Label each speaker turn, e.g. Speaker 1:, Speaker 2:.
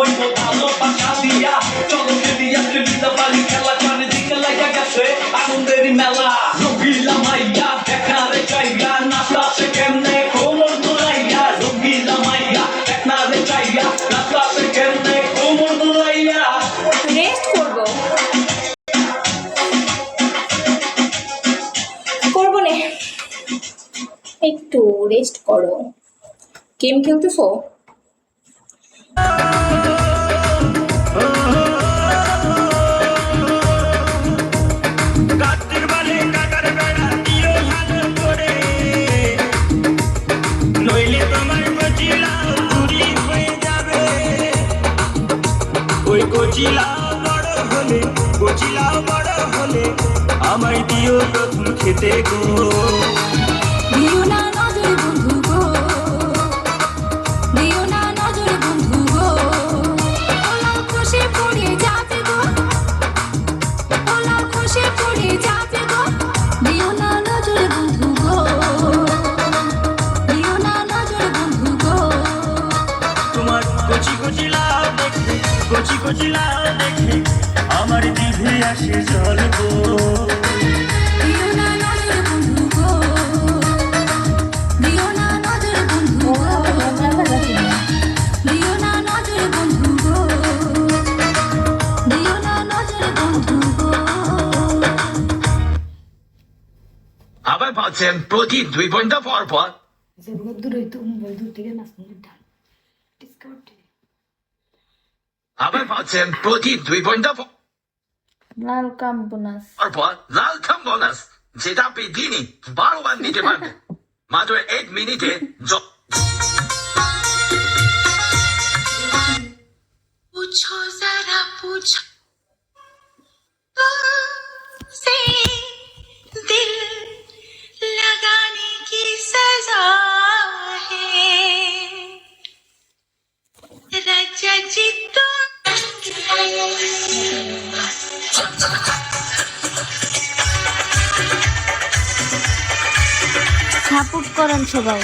Speaker 1: হইব ভালোবাসা দিয়া চলো খেলি আজকে দিদাবাড়ি খেলা চারিদিকে লাগা গেছে আনন্দেরই মেলা রঙিলা মাইয়া দেখারে চাইয়া নাচতাছে কেমনে কোমর দুলাইয়া রঙিলা মাইয়া দেখারে চাইয়া নাচতাছে কেমনে কোমর দুলাইয়া।
Speaker 2: রেস্ট করবো না, একটু রেস্ট করো। গেম খেলতেছো?
Speaker 3: আমায় দিও প্রথম খেতে গো দিও না নজর বন্ধু গো দিও না নজর বন্ধু গো ওলা খুশি পড়ে যাবে গো ওলা খুশি পড়ে যাবে গো দিও না নজর বন্ধু গো দিও না নজর বন্ধু গো তোমার কচি কচি লাউ দেখে কচি কচি লাউ দেখে আমার জিভে আসে জল গো দিও না নজর বন্ধু গো দিও না নজর বন্ধু গো দিও না নজর বন্ধু গো দিও না নজর বন্ধু গো।
Speaker 4: আবার পাচ্ছেন প্রতি 2 ঘন্টা পর পর আবার পাচ্ছেন প্রতি 2 ঘন্টা
Speaker 2: ওয়েলকাম বোনাস।
Speaker 4: পর লালকাম বোনাস যেটা আপনি দিনই 12 বার নিতে পারবেন মাত্র 8 মিনিটে।
Speaker 3: पूछो जरा पूछो तुमसे दिल लगाने की सजा है राजा जी तुम
Speaker 5: সাপোর্ট করেন সবাই।